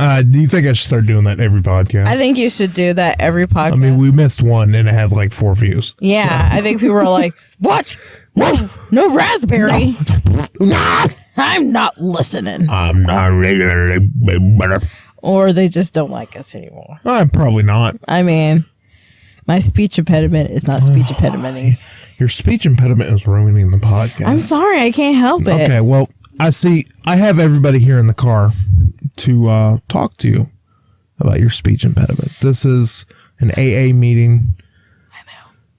Do you think I should start doing that every podcast? I think you should do that every podcast. I mean, we missed one and it had like 4 views. Yeah, so. I think people are like, what? No raspberry. No. I'm not listening. I'm not regularly better. Or they just don't like us anymore. Probably not. I mean, my speech impediment is not speech impedimenting. Your speech impediment is ruining the podcast. I'm sorry, I can't help it. Okay, well, I have everybody here in the car to talk to you about your speech impediment. This is an AA meeting.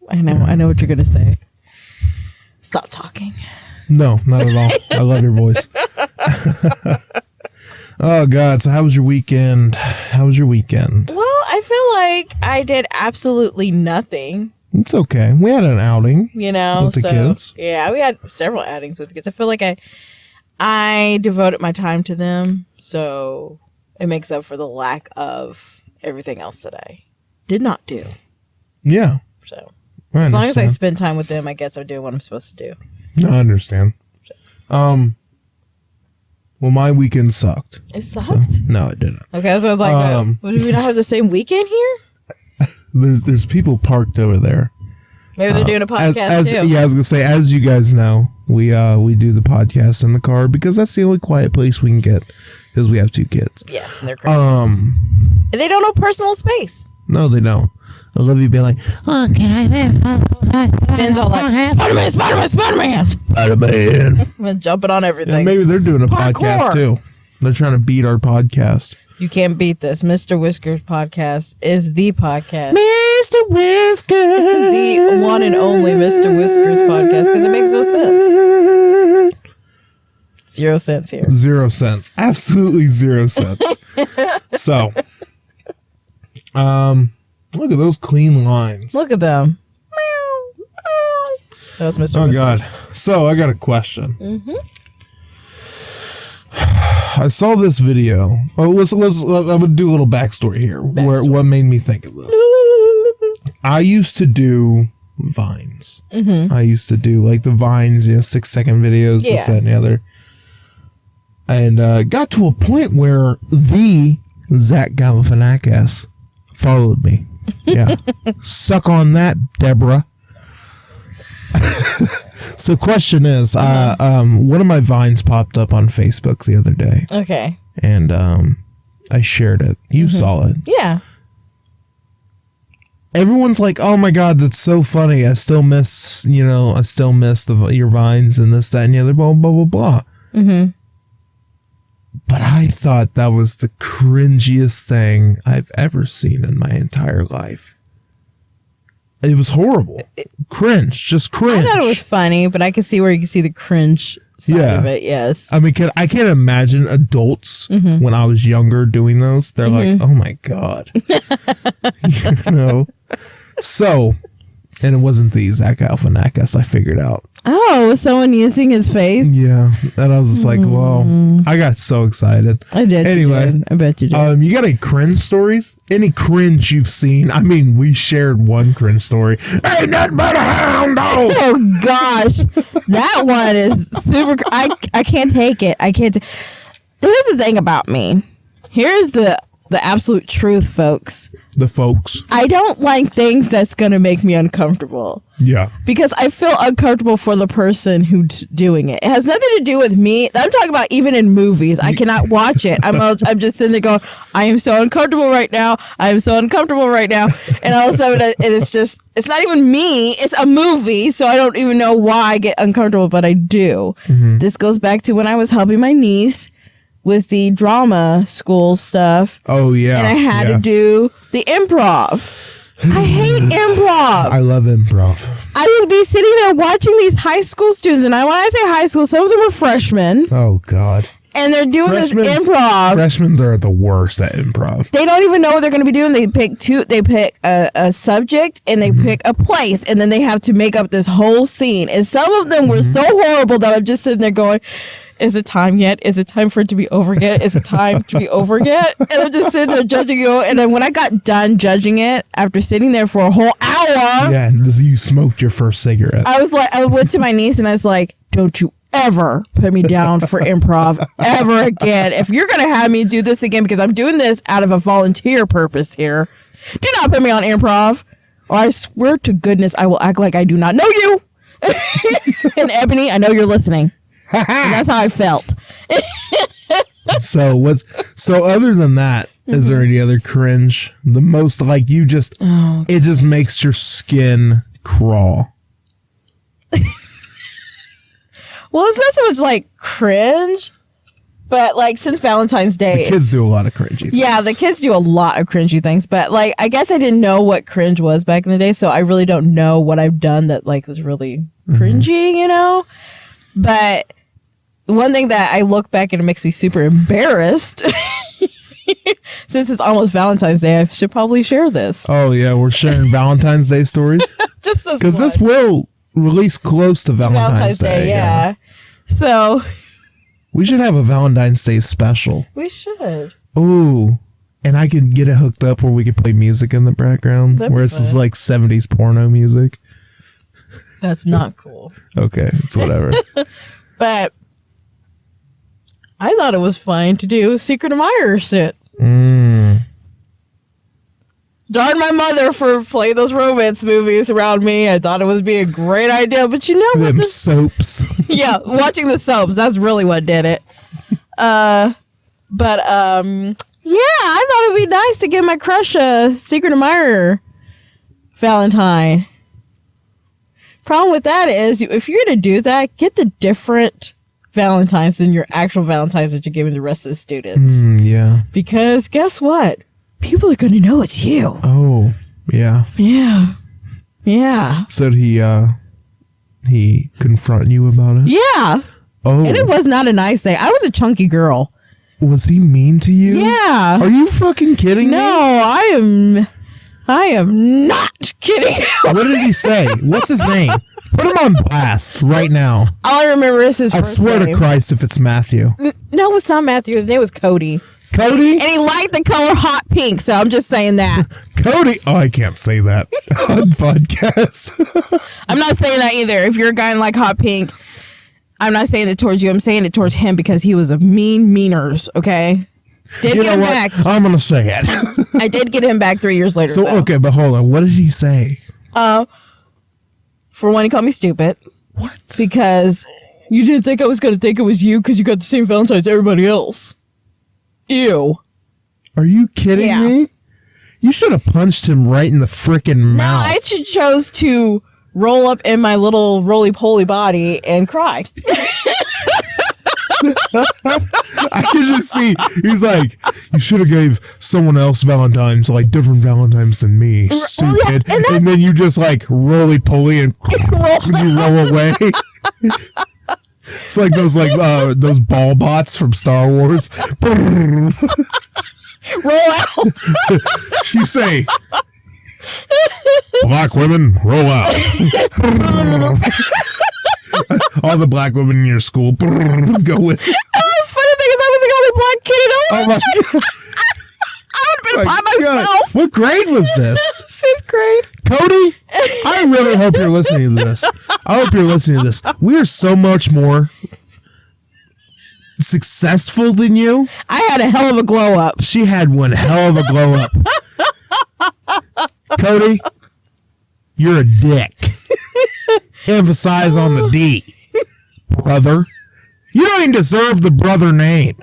I know what you're going to say. Stop talking. No, not at all. I love your voice. Oh, God. So how was your weekend? Well, I feel like I did absolutely nothing. It's okay. We had an outing. With the kids. Yeah, we had several outings with the kids. I feel like I devoted my time to them, so it makes up for the lack of everything else that I did not do. Yeah. So as long as I spend time with them, I guess I'm doing what I'm supposed to do. No, I understand. Well, my weekend sucked. It sucked? So, no, it didn't. Okay, so I was like, do we not have the same weekend here? There's people parked over there. Maybe they're doing a podcast too. Yeah, I was gonna say, as you guys know, we do the podcast in the car because that's the only quiet place we can get because we have 2 kids. Yes, and they're crazy. And they don't know personal space. No, they don't. I love you being like, oh, can I be? Ben's all like, Spider-Man. Jumping on everything. Yeah, maybe they're doing a podcast too. They're trying to beat our podcast. You can't beat this. Mr. Whiskers Podcast is the podcast. Mr. Whiskers. The one and only Mr. Whiskers Podcast because it makes no sense. 0 cents here. 0 cents. Absolutely 0 cents. So, look at those clean lines. Look at them. That was Mr. Oh, Whiskers. God. So, I got a question. Mm-hmm. I saw this video. Oh, I'm going to do a little backstory here. What made me think of this? I used to do Vines. Mm-hmm. I used to do like the Vines, 6-second videos, this, that, and the other. And got to a point where the Zach Galifianakis followed me. Yeah. Suck on that, Deborah. So question is, one of my Vines popped up on Facebook the other day. Okay. And I shared it. You saw it. Yeah. Everyone's like, oh my God, that's so funny. I still miss your Vines and this, that, and the other, blah, blah, blah, blah. Mm-hmm. But I thought that was the cringiest thing I've ever seen in my entire life. It was horrible. Just cringe. I thought it was funny, but I could see where you can see the cringe side of it, yes. I mean, I can't imagine adults when I was younger doing those. They're like, oh my God. So, and it wasn't the Zach Galifianakis, I figured out. Oh, was someone using his face? Yeah. And I was just like, whoa. I got so excited. I did. Anyway. I bet you did. You got any cringe stories? Any cringe you've seen? I mean, we shared one cringe story. Ain't nothing but a hound dog. Oh, gosh. That one is super. I can't take it. Here's the thing about me. Here's the absolute truth, folks. The folks. I don't like things that's going to make me uncomfortable. Yeah. Because I feel uncomfortable for the person who's doing it. It has nothing to do with me. I'm talking about even in movies. I cannot watch it. I'm just sitting there going, I am so uncomfortable right now. I am so uncomfortable right now. And all of a sudden, it's not even me. It's a movie. So I don't even know why I get uncomfortable, but I do. Mm-hmm. This goes back to when I was helping my niece with the drama school stuff. Oh, yeah. And I had to do the improv. I hate improv. I love improv. I would be sitting there watching these high school students. And when I say high school, some of them are freshmen. Oh, God. And they're doing this improv. Freshmen are the worst at improv. They don't even know what they're going to be doing. They pick a subject and they pick a place. And then they have to make up this whole scene. And some of them were so horrible that I'm just sitting there going, is it time yet? Is it time for it to be over yet? Is it time to be over yet? And I'm just sitting there judging you. And then when I got done judging it, after sitting there for a whole hour. Yeah, you smoked your first cigarette. I went to my niece and I was like, don't you ever put me down for improv ever again. If you're going to have me do this again, because I'm doing this out of a volunteer purpose here, do not put me on improv, or I swear to goodness I will act like I do not know you. And Ebony, I know you're listening. And that's how I felt. So other than that, is there any other cringe? The most like you just it just makes your skin crawl. Well, it's not so much like cringe, but like since Valentine's Day, the kids do a lot of cringy things. Yeah, the kids do a lot of cringy things, but like I guess I didn't know what cringe was back in the day, so I really don't know what I've done that like was really cringy, you know? But one thing that I look back and it makes me super embarrassed. Since it's almost Valentine's Day, I should probably share this. Oh yeah, we're sharing Valentine's Day stories. Just this because this will release close to Valentine's Day. Yeah. So we should have a Valentine's Day special. We should. Ooh, and I can get it hooked up where we could play music in the background, where it's just like 70s porno music. That's not cool. Okay, it's whatever. But I thought it was fine to do Secret Admirer shit. Darn my mother for playing those romance movies around me. I thought it was be a great idea, but you know what? Them soaps. Yeah, watching the soaps. That's really what did it. Yeah, I thought it'd be nice to give my crush a Secret Admirer Valentine. Problem with that is, if you're going to do that, get the different Valentines than your actual Valentines that you're giving the rest of the students. Yeah. Because guess what? People are going to know it's you. Oh, yeah. Yeah. Yeah. So did he confront you about it? Yeah. Oh. And it was not a nice day. I was a chunky girl. Was he mean to you? Yeah. Are you fucking kidding me? No, I am not kidding. What did he say? What's his name? Put him on blast right now. All I remember is his first name. I swear to Christ if it's Matthew. No, it's not Matthew. His name was Cody. Cody? And he liked the color hot pink, so I'm just saying that. Cody? Oh, I can't say that on podcast. I'm not saying that either. If you're a guy and like hot pink, I'm not saying it towards you. I'm saying it towards him because he was a meaners, okay? Did get him back. I'm going to say it. I did get him back 3 years later. So, okay, but hold on. What did he say? For one, he called me stupid. What? Because you didn't think I was going to think it was you because you got the same Valentine's as everybody else. Ew. Are you kidding me? You should have punched him right in the freaking mouth. I chose to roll up in my little roly-poly body and cry. I can just see, he's like, you should have gave someone else Valentine's, like different Valentine's than me, stupid. Yeah, and then you just like roly-poly and you roll away. It's like those ball bots from Star Wars. Roll out. You say, black women, roll out. All the black women in your school go with it. Oh, funny thing is I was the only black kid in all of it. I would have been by myself. What grade was this? 5th grade. Cody, I really hope you're listening to this. I hope you're listening to this. We are so much more successful than you. I had a hell of a glow up. She had one hell of a glow up. Cody, you're a dick. Emphasize on the D, brother. You don't even deserve the brother name.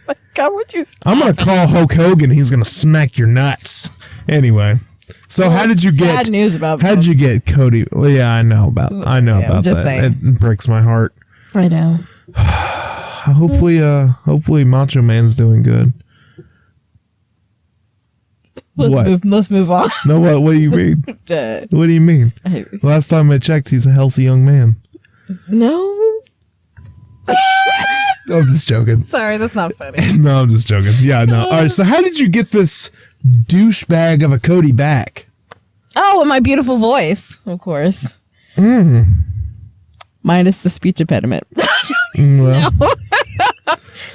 Oh God, would you stop? I'm going to call Hulk Hogan. He's going to smack your nuts. Anyway, so how did you get? Sad news about. How did you get Cody? Well, yeah, I know about that. Saying. It breaks my heart. I know. Hopefully, Macho Man's doing good. Let's move on. No, what do you mean? What do you mean? Last time I checked, he's a healthy young man. No. I'm just joking. Sorry, that's not funny. No, I'm just joking. Yeah, no. All right, so how did you get this douchebag of a Cody back? Oh, with my beautiful voice, of course. Minus the speech impediment. Well.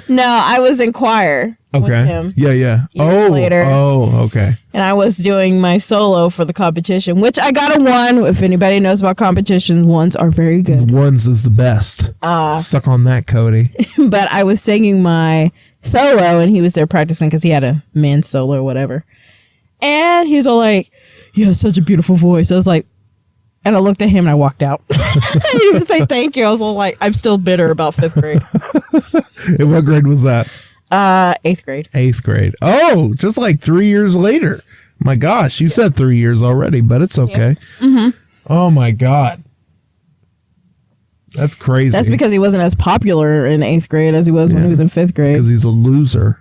No, I was in choir. Okay. With him Yeah. years later. Oh, okay. And I was doing my solo for the competition, which I got a 1. If anybody knows about competitions, 1s are very good. 1s is the best. Suck on that, Cody. But I was singing my solo, and he was there practicing because he had a man's solo or whatever. And he's all like, "You have such a beautiful voice." I was like, and I looked at him and I walked out. He didn't say thank you. I was all like, I'm still bitter about 5th grade. And what grade was that? 8th grade. 8th grade. Oh, just like 3 years later. My gosh, you said 3 years already, but it's okay. Yeah. Mm-hmm. Oh my God. That's crazy. That's because he wasn't as popular in 8th grade as he was when he was in 5th grade. Because he's a loser.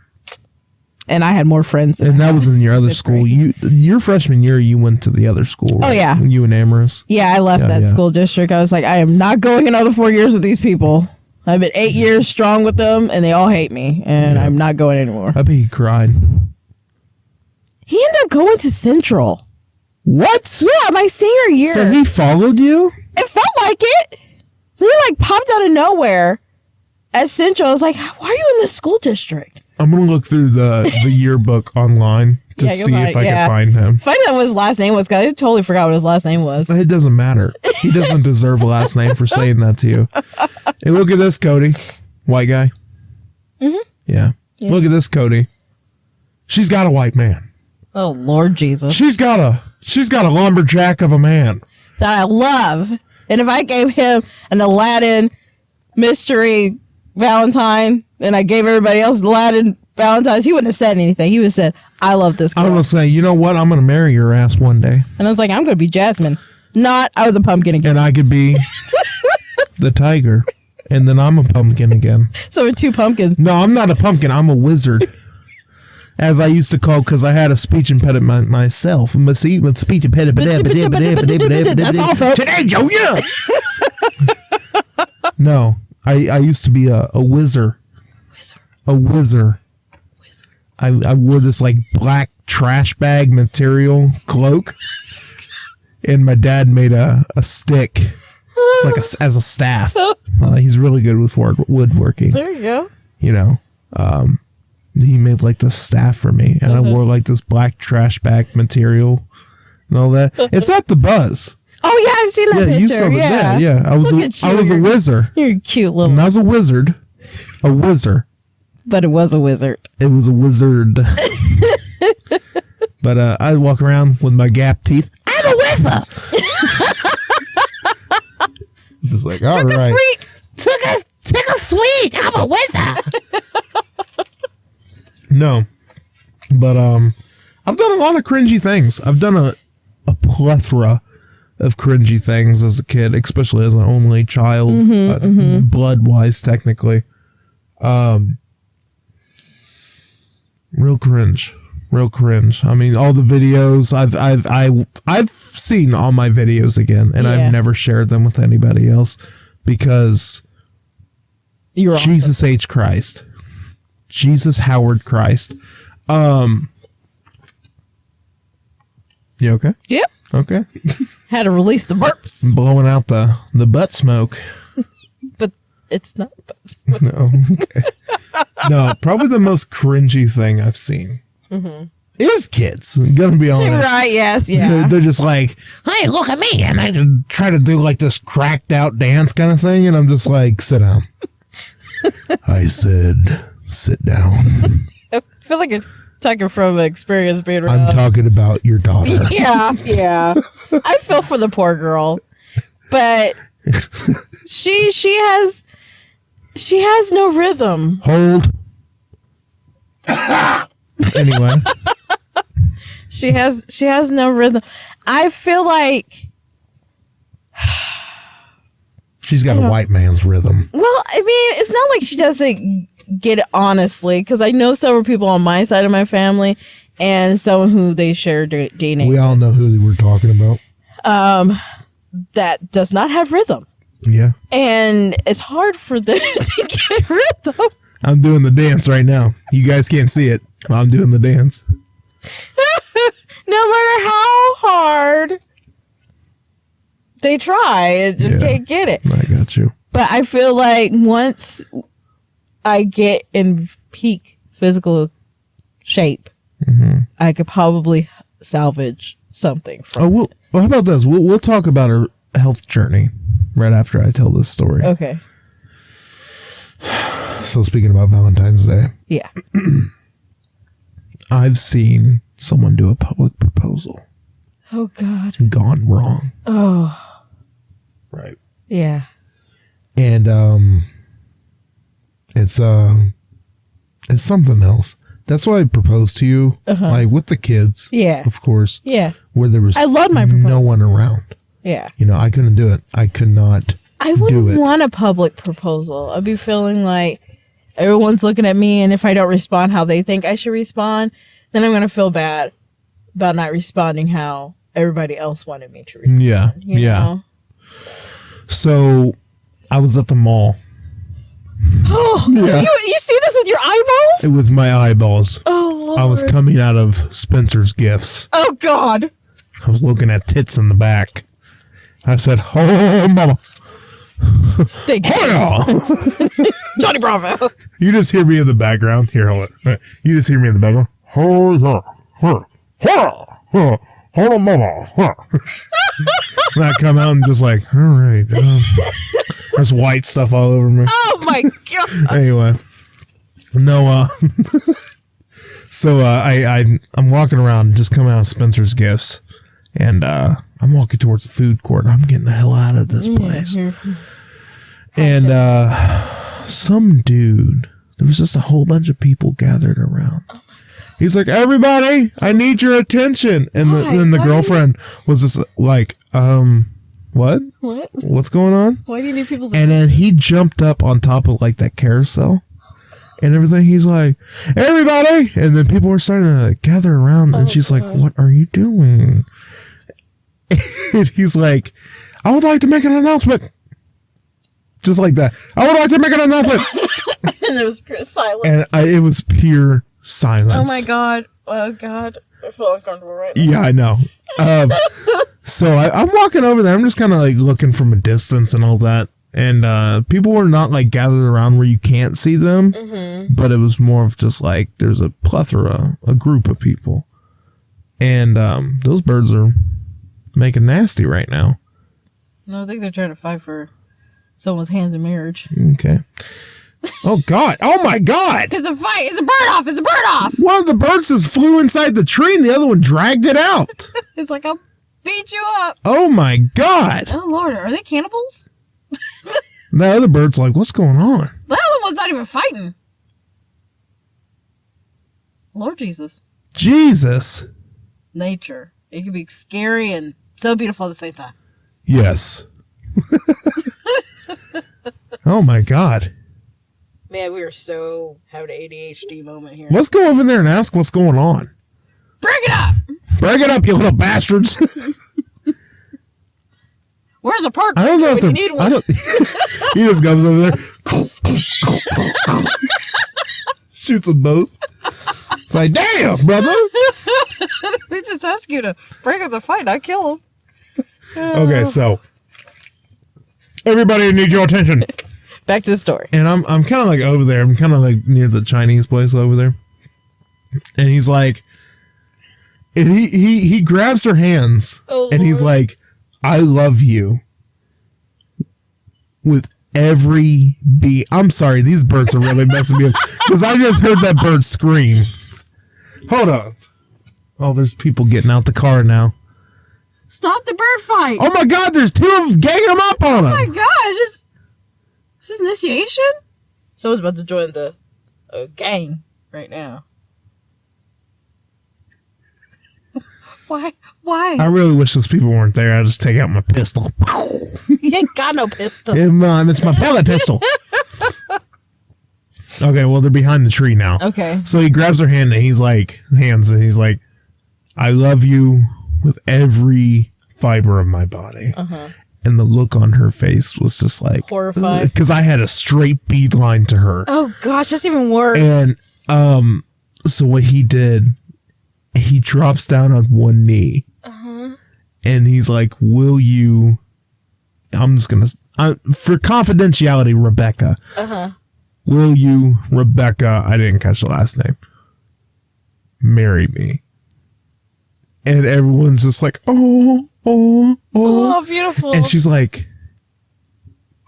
And I had more friends. And that was in your other school. Your freshman year, you went to the other school, right? Oh, yeah. You and Amorous. Yeah, I left that school district. I was like, I am not going another 4 years with these people. I've been 8 years strong with them, and they all hate me, and I'm not going anymore. I bet he cried. He ended up going to Central. What? Yeah, my senior year. So he followed you? It felt like it. He like popped out of nowhere at Central. I was like, why are you in this school district? I'm going to look through the yearbook online to see if I can find him. Find out what his last name was, because I totally forgot what his last name was. It doesn't matter. He doesn't deserve a last name for saying that to you. Hey, look at this, Cody. White guy. Mm-hmm. Yeah. Look at this, Cody. She's got a white man. Oh, Lord Jesus. She's got a lumberjack of a man. That I love. And if I gave him an Aladdin mystery Valentine and I gave everybody else Aladdin Valentines, he wouldn't have said anything. He would have said, I love this girl. I'm going to say, you know what? I'm going to marry your ass one day. And I was like, I'm going to be Jasmine. Not, I was a pumpkin again. And I could be the tiger. And then I'm a pumpkin again. So we're 2 pumpkins. No, I'm not a pumpkin. I'm a wizard. As I used to call, because I had a speech impediment myself. Speech impediment. That's all, folks. Today, Joe, yeah. No, I used to be a wizard. A wizard. I wore this like black trash bag material cloak. And my dad made a stick. It's like as a staff. He's really good with woodworking. There you go. You know, he made like the staff for me, and I wore like this black trash bag material and all that. It's at the Buzz. Oh yeah, I've seen that picture. You saw that. Yeah. I was a wizard. You're a cute little. And I was a wizard. A wizard. But it was a wizard. It was a wizard. But I'd walk around with my gap teeth. I'm a wizard. Just like, all right. Took a sweet. I'm a wizard. No. But I've done a lot of cringy things. I've done a plethora of cringy things as a kid, especially as an only child, blood-wise, technically. Real cringe. I mean, all the videos I've seen all my videos again, and I've never shared them with anybody else because You're Jesus H. Christ, Jesus Howard Christ. You okay? Yep. Okay. Had to release the burps, Blowing out the butt smoke. but it's not. No. Okay. No, probably the most cringy thing I've seen is kids. I'm gonna be honest. Right? Yes. Yeah. They're just like, hey, look at me, and I try to do like this cracked out dance kind of thing, and I'm just like, sit down. I said, sit down. I feel like it's talking from experience being around. I'm talking about your daughter. Yeah. I feel for the poor girl, but she has no rhythm. Hold. Anyway, she has no rhythm. I feel like she's got a white man's rhythm. Well, I mean, it's not like she doesn't get it honestly, because I know several people on my side of my family and someone who they share DNA. We all know who we're talking about. That does not have rhythm. Yeah. And it's hard for them to get rhythm. I'm doing the dance right now. You guys can't see it. I'm doing the dance. No matter how hard they try, it just can't get it. I got you. But I feel like once I get in peak physical shape, I could probably salvage something from well, how about this? We'll talk about her health journey right after I tell this story. Okay. So speaking about Valentine's Day. Yeah. I've seen someone do a public proposal. Oh, God. Gone wrong. Oh. Right. Yeah. And it's something else. That's why I proposed to you, like with the kids. Yeah. Of course. Yeah. Where there was I love my proposal. no one around. Yeah. You know, I couldn't do it. I could not I wouldn't want a public proposal. I'd be feeling like everyone's looking at me, and if I don't respond how they think I should respond, then I'm going to feel bad about not responding how everybody else wanted me to respond. Yeah. You know? So I was at the mall. Oh, Yeah. You see this with your eyeballs? With my eyeballs. Oh, Lord. I was coming out of Spencer's Gifts. Oh, God. I was looking at tits in the back. I said, "Oh, mama." Thank you. Johnny Bravo. You just hear me in the background. Here, hold it. You just hear me in the background. Hold on, mama. And I come out and just like, all right. There's white stuff all over me. Oh, my God. Anyway. No, so I'm walking around, just coming out of Spencer's Gifts, and I'm walking towards the food court. I'm getting the hell out of this place. And some dude, there was just a whole bunch of people gathered around. He's like, "Everybody, I need your attention." And then the girlfriend was just like, what? What? What's going on? Why do you need people's And then he jumped up on top of like that carousel and everything. He's like, "Everybody!" And then people were starting to gather around, and she's like, "What are you doing?" And he's like, "I would like to make an announcement." Just like that. "I would like to make an announcement." And there was pure silence. And it was pure silence. Oh, my God. Oh, God. I feel uncomfortable right now. Yeah, I know. So I'm walking over there. I'm just kind of like looking from a distance and all that. And people were not like gathered around where you can't see them. But it was more of just like there's a plethora, a group of people. And those birds are making nasty right now. No, I think they're trying to fight for someone's hands in marriage. Okay. Oh, God. Oh, my God. It's a fight. It's a bird off. It's a bird off. One of the birds just flew inside the tree and the other one dragged it out. It's like, I'll beat you up. Oh, my God. Oh, Lord. Are they cannibals? The other bird's like, "What's going on?" The other one's not even fighting. Lord Jesus. Jesus. Nature. It can be scary and so beautiful at the same time. Yes. Oh, my God. Man, we are so having an ADHD moment here. Let's go over there and ask what's going on. Bring it up! Bring it up, you little bastards. Where's a park I don't know if when you need one? He just goes over there. Shoots them both. It's like, damn, brother. We just ask you to break up the fight, not kill him. Okay, so everybody needs your attention. Back to the story. And I'm kind of like over there. I'm kind of like near the Chinese place over there. And he's like, and he grabs her hands, and he's like, "I love you with every beat." I'm sorry, these birds are really messing me up because I just heard that bird scream. Hold on. Oh, there's people getting out the car now. Stop the bird fight. Oh my God, there's two of them ganging them up on him. Oh my God, this is initiation? Someone's about to join the gang right now. Why? I really wish those people weren't there. I'd just take out my pistol. You ain't got no pistol. It's my pellet pistol. Okay, well, they're behind the tree now. Okay. So he grabs her hand and he's like, "I love you with every fiber of my body." And the look on her face was just like horrified. Because I had a straight beeline to her. Oh gosh, that's even worse. And so what he did, he drops down on one knee. And he's like, "Will you?" I'm just gonna for confidentiality, Rebecca. will you, Rebecca, I didn't catch the last name, marry me? And everyone's just like, oh, beautiful. And she's like,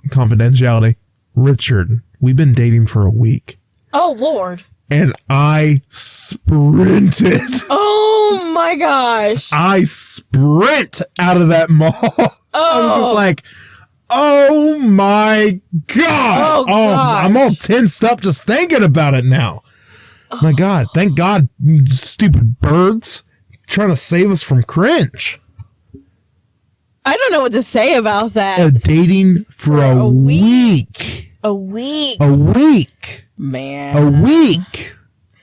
confidentiality, Richard, we've been dating for a week. Oh, Lord. And I sprinted. Oh, my gosh. I sprint out of that mall. I was just like, oh, my God. Oh, gosh. I'm all tensed up just thinking about it now. My God. Thank God, stupid birds trying to save us from cringe. I don't know what to say about that. Dating for a week. A week. A week. Man. A week.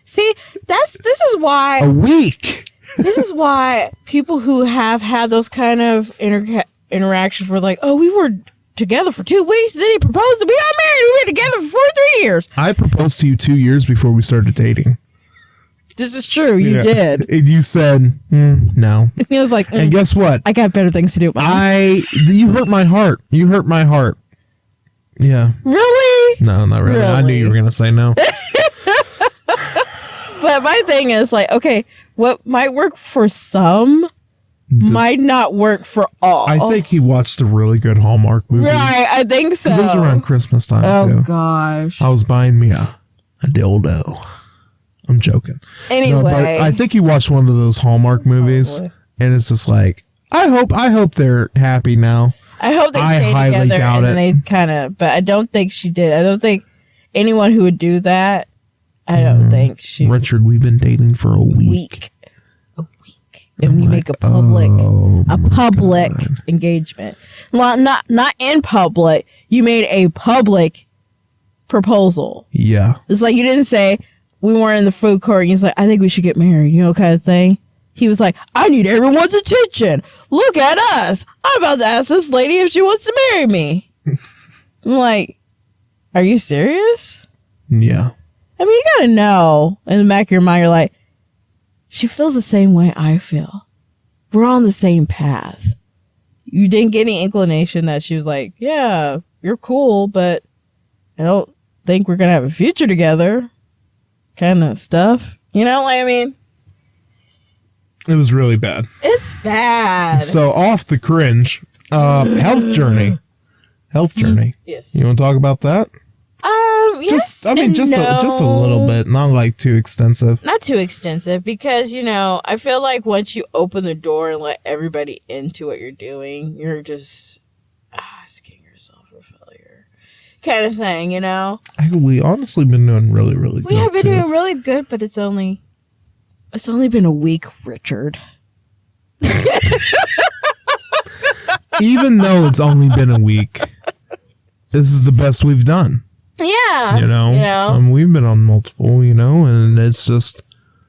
See, this is why. A week. This is why people who have had those kind of interactions were like, oh, we were together for 2 weeks, then he proposed and we got married. We were together for 43 years. I proposed to you 2 years before we started dating. This is true. You did. And you said, no. He was like, and guess what? I got better things to do. You hurt my heart. You hurt my heart. Yeah. Really? No, not really. I knew you were going to say no. But my thing is like, okay, what might work for some might not work for all. I think he watched a really good Hallmark movie. Right, I think so. Because it was around Christmas time, too. Oh, gosh. I was buying me a dildo. I'm joking. Anyway. No, but I think he watched one of those Hallmark movies, and it's just like, I hope they're happy now. I hope they stay together and they kind of, but I don't think she did. I don't think anyone who would do that, I don't think she. Richard, we've been dating for a week. A week. And you make a public engagement. Not in public. You made a public proposal. Yeah. It's like you didn't say, we weren't in the food court and he's like, I think we should get married, kind of thing. He was like, I need everyone's attention. Look at us. I'm about to ask this lady if she wants to marry me. I'm like, are you serious? Yeah. I mean, you gotta know in the back of your mind, you're like, she feels the same way I feel. We're on the same path. You didn't get any inclination that she was like, yeah, you're cool, but I don't think we're gonna have a future together. Kind of stuff. You know what I mean? It was really bad. It's bad. So off the cringe, health journey. Health journey. Yes. You want to talk about that? Yes. Just a little bit, not like too extensive. Not too extensive because, I feel like once you open the door and let everybody into what you're doing, you're just asking yourself for failure. Kind of thing, We honestly been doing really, really good. We have been doing really good, but it's only been a week, Richard. Even though it's only been a week, this is the best we've done. Yeah. We've been on multiple, and it's just.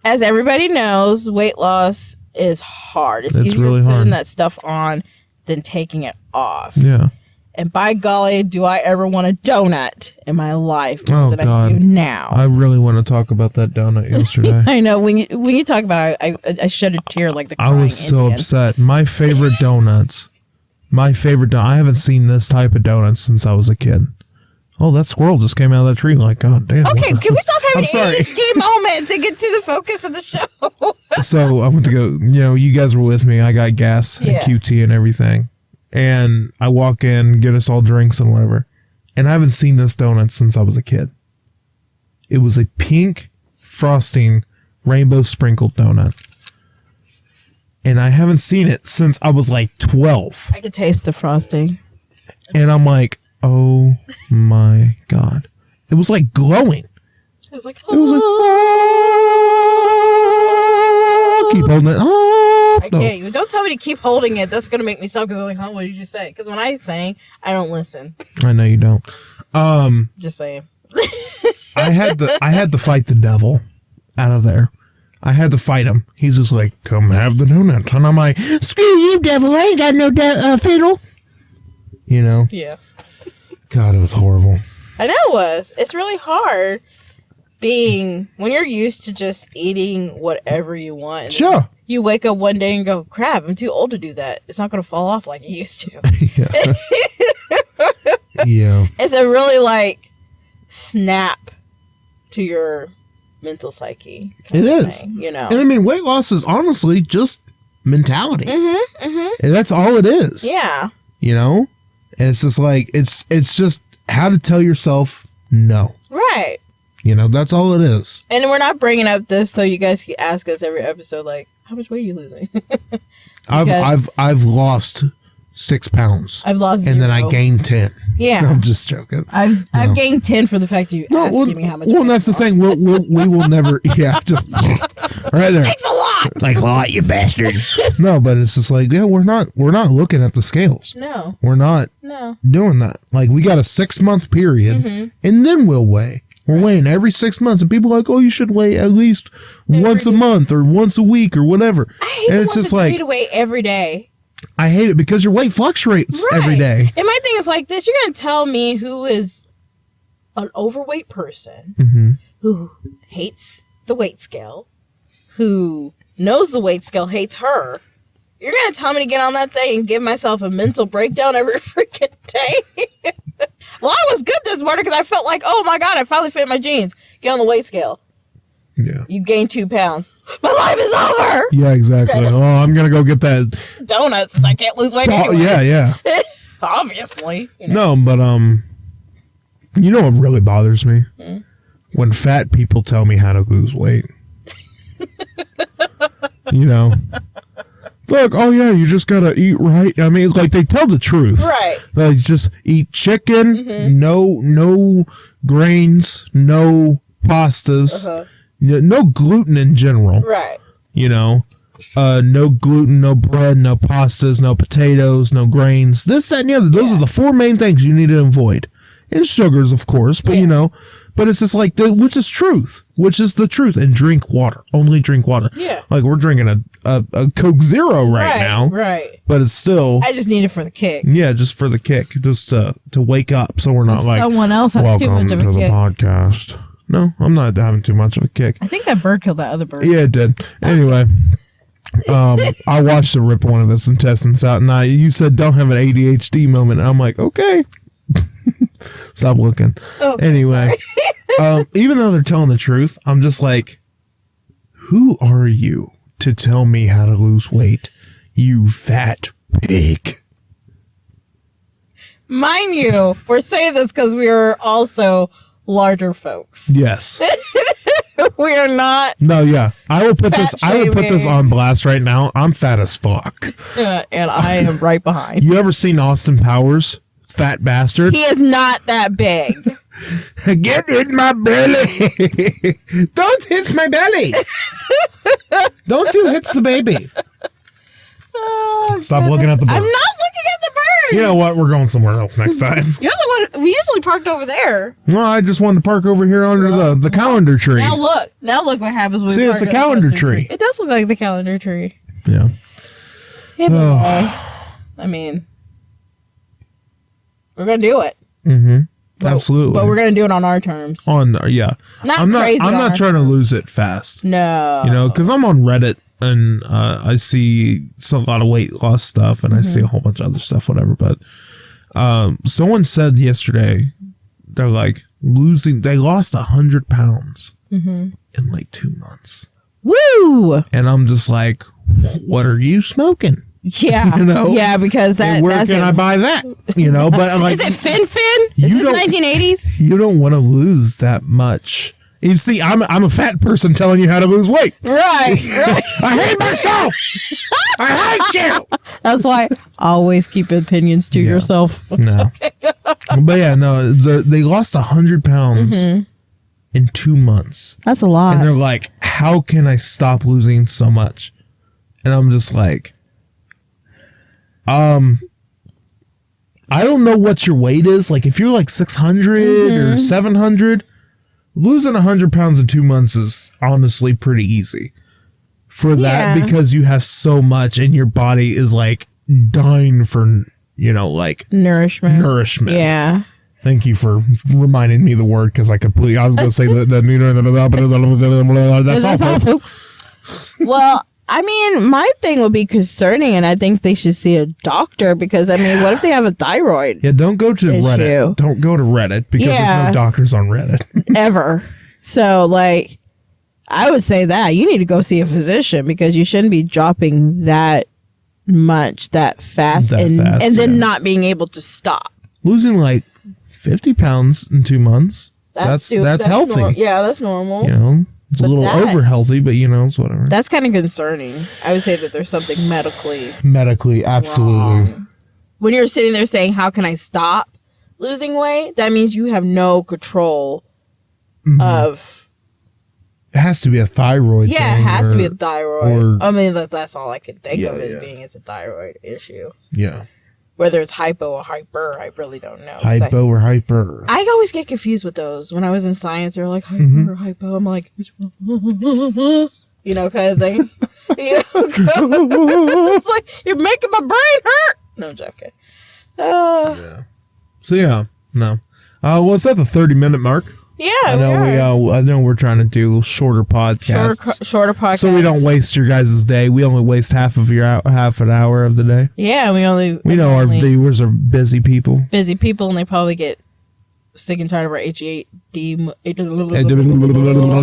As everybody knows, weight loss is hard. It's easier really putting hard. that stuff on than taking it off. Yeah. And by golly, do I ever want a donut in my life more than I do now. I really want to talk about that donut yesterday. I know. When you talk about it, I shed a tear like the crying I was so Indian. upset. My favorite donuts. I haven't seen this type of donut since I was a kid. Oh, that squirrel just came out of that tree. Like, God damn. Okay, can we stop having I'm sorry. ADHD moments and get to the focus of the show? So I went to go, you guys were with me. I got gas and QT and everything. And I walk in, get us all drinks and whatever. And I haven't seen this donut since I was a kid. It was a pink frosting, rainbow sprinkled donut. And I haven't seen it since I was like 12. I could taste the frosting. And I'm like, oh my God. It was like glowing. It was like, oh, keep holding it. Oh, I can't. Don't tell me to keep holding it. That's going to make me stop because I'm like, what did you just say? Because when I sing, I don't listen. I know you don't. Just saying. I had to fight the devil out of there. I had to fight him. He's just like, come have the donut. And I'm like, screw you, devil. I ain't got no fiddle. Yeah. God, it was horrible. I know it was. It's really hard when you're used to just eating whatever you want. Sure. You wake up one day and go, crap, I'm too old to do that. It's not going to fall off like it used to. Yeah. It's a really snap to your mental psyche. It is. Thing, you know. And I mean, weight loss is honestly just mentality. And that's all it is. Yeah. You know? And it's just like, it's just how to tell yourself no. Right. You know, that's all it is. And we're not bringing up this so you guys can ask us every episode, like, how much weight are you losing? I've lost 6 pounds. I've lost 0. And then I gained 10. Yeah. I'm just joking. I've gained 10 for the fact that you asked me how much. Well, and that's the thing. We will never. Yeah, just right there. Thanks a lot. Like a lot, you bastard. No, but it's just like, yeah, we're not looking at the scales. No, we're not. No, doing that. Like we got a 6-month period, and then we'll weigh. We're weighing every 6 months, and people are like, oh, you should weigh at least once a month or once a week or whatever. I hate and it's just like to weigh every day. I hate it because your weight fluctuates every day. And my thing is like this: you're gonna tell me who is an overweight person who hates the weight scale, who knows the weight scale hates her. You're gonna tell me to get on that thing and give myself a mental breakdown every freaking day? Well, I was good this morning because I felt like, oh my God, I finally fit my jeans. Get on the weight scale. Yeah. You gained 2 pounds. My life is over. Yeah, exactly. Oh, I'm going to go get that. Donuts. I can't lose weight anyway. Yeah. Obviously. You know. No, but, you know what really bothers me? When fat people tell me how to lose weight. You know? Look, oh yeah, you just gotta eat right. I mean, like they tell the truth. Right. Like just eat chicken, no grains, no pastas, no gluten in general. Right. You know, no gluten, no bread, no pastas, no potatoes, no grains. This, that, and the other. Those are the 4 main things you need to avoid. And sugars, of course, but you know, but it's just like, which is the truth. And drink water. Only drink water. Yeah. Like we're drinking a Coke Zero right now. Right. But it's still. I just need it for the kick. Yeah, just for the kick. Just to wake up so we're not like. Someone else has too much of a kick. Welcome to the podcast. No, I'm not having too much of a kick. I think that bird killed that other bird. Yeah, it did. Anyway. I watched it rip one of its intestines out, and you said don't have an ADHD moment. And I'm like, okay. Stop looking. Okay, anyway, even though they're telling the truth, I'm just like, who are you to tell me how to lose weight, you fat pig? Mind you, we're saying this because we are also larger folks. Yes. We are not. No, yeah. I would put this on blast right now. I'm fat as fuck. And I am right behind. You ever seen Austin Powers? Fat bastard. He is not that big. Get in my belly. Don't hit my belly. Don't you hit the baby. Stop looking at the bird. I'm not looking at the bird. You know what? We're going somewhere else next time. You're the one. We usually parked over there. Well, I just wanted to park over here under the calendar tree. Now look what happens when we park. See, it's the calendar tree. It does look like the calendar tree. Yeah. I mean, we're gonna do it. Absolutely. But we're gonna do it on our terms. I'm not crazy. I'm not trying to lose it fast. No. You know, because I'm on Reddit and I see a lot of weight loss stuff and I see a whole bunch of other stuff, whatever. But someone said yesterday they're like they lost 100 pounds in like 2 months. Woo! And I'm just like, what are you smoking? Yeah, you know? Yeah, because where can I buy that? You know, but like, is it Fin? Is this 1980s? You don't want to lose that much. You see, I'm a fat person telling you how to lose weight. Right. I hate myself. I hate you. That's why always keep opinions to yourself. No, but yeah, no, they lost 100 pounds in 2 months. That's a lot. And they're like, how can I stop losing so much? And I'm just like, I don't know what your weight is. Like if you're like 600 or 700, losing 100 pounds in 2 months is honestly pretty easy for that because you have so much and your body is like dying for, you know, like nourishment. Yeah. Thank you for reminding me the word because I was going to say that's all, folks. Well, I mean, my thing would be concerning, and I think they should see a doctor because, I mean, what if they have a thyroid? Yeah, don't go to Reddit. Don't go to Reddit because there's no doctors on Reddit. Ever. So, like, I would say that. You need to go see a physician because you shouldn't be dropping that much that fast and then not being able to stop. Losing like 50 pounds in 2 months. That's healthy. That's normal. You know? It's a little over healthy, but it's whatever. That's kind of concerning. I would say that there's something medically, absolutely wrong. When you're sitting there saying, how can I stop losing weight? That means you have no control of... It has to be a thyroid thing. Yeah, it has to be a thyroid. I mean, that's all I can think of it being as a thyroid issue. Yeah. Whether it's hypo or hyper, I really don't know. Hypo or hyper. I always get confused with those. When I was in science, they're like, hyper or hypo. I'm like, kind of thing. It's like, you're making my brain hurt. No, I'm joking. Yeah. So, no. What's that, the 30-minute mark? Yeah, I know we're trying to do shorter podcasts. Shorter podcasts. So we don't waste your guys' day. We only waste half an hour of the day. Yeah, we know our viewers are busy people. Busy people, and they probably get sick and tired of our HAD.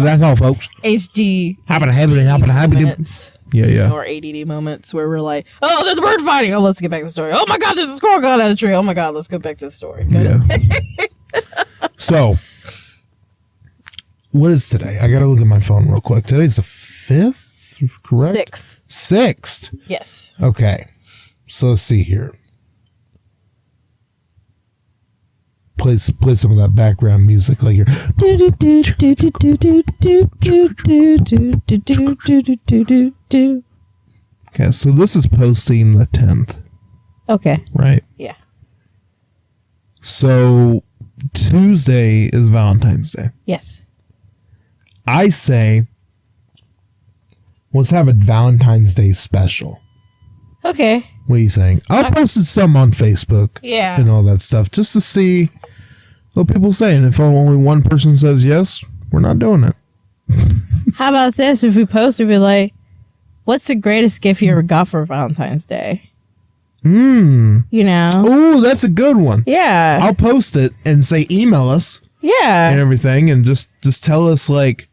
That's all, folks. HD. Moments. Yeah. Or ADD moments where we're like, oh, there's a bird fighting. Oh, let's get back to the story. Oh my God, there's a squirrel going out of the tree. Oh my God, let's go back to the story. Yeah. So. What is today? I gotta look at my phone real quick. Today's the 5th, correct? 6th. Yes. Okay. So let's see here. Play some of that background music like you're... Okay, so this is posting the 10th. Okay. Right? Yeah. So Tuesday is Valentine's Day. Yes. I say, let's have a Valentine's Day special. Okay. What do you think? I posted some on Facebook. Yeah. And all that stuff just to see what people say. And if only one person says yes, we're not doing it. How about this? If we post, we'd be like, what's the greatest gift you ever got for Valentine's Day? Oh, that's a good one. Yeah. I'll post it and say email us. Yeah. And everything. And just tell us like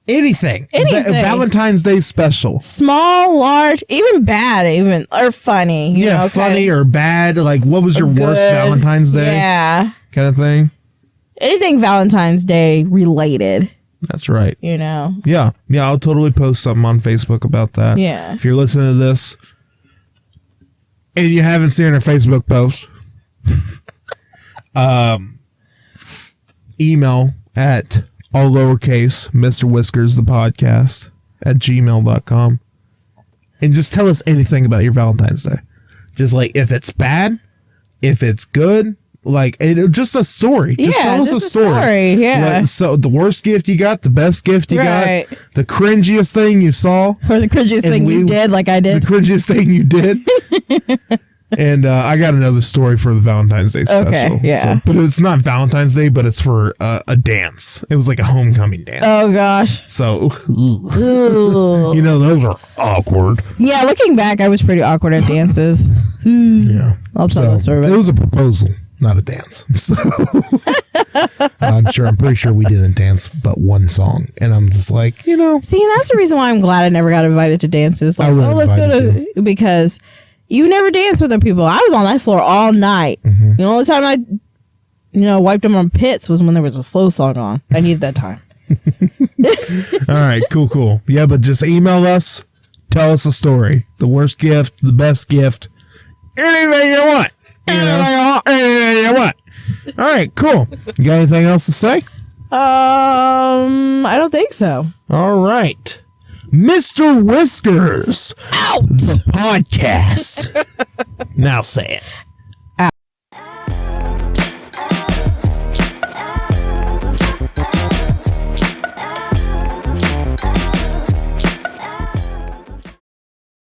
anything. Valentine's Day special. Small, large, even bad, or funny. You know, funny or bad. Like what was your worst Valentine's Day? Yeah. Kind of thing. Anything Valentine's Day related. That's right. Yeah. Yeah, I'll totally post something on Facebook about that. Yeah. If you're listening to this and you haven't seen our Facebook post, email at all lowercase Mr. Whiskers the Podcast at gmail.com and just tell us anything about your Valentine's Day. Just like if it's bad, if it's good, like just a story. Just tell us a story. Yeah. Like, so the worst gift you got, the best gift you got, the cringiest thing you saw, or the cringiest thing you did, like I did. The cringiest thing you did. And I got another story for the Valentine's Day special. Okay, yeah. So, but it's not Valentine's Day, but it's for a dance. It was like a homecoming dance. Oh, gosh. So, those are awkward. Yeah, looking back, I was pretty awkward at dances. Yeah. I'll tell the story. It was a proposal, not a dance. So, I'm pretty sure we didn't dance but one song. And I'm just like, See, that's the reason why I'm glad I never got invited to dances. Like, let's go to... Because... You never dance with other people. I was on that floor all night. Mm-hmm. The only time I, wiped them on pits was when there was a slow song on. I needed that time. All right, cool. Yeah, but just email us. Tell us a story. The worst gift, the best gift. Anything you want. Anything you want. All right, cool. You got anything else to say? I don't think so. All right. Mr. Whiskers, the podcast. Now say it.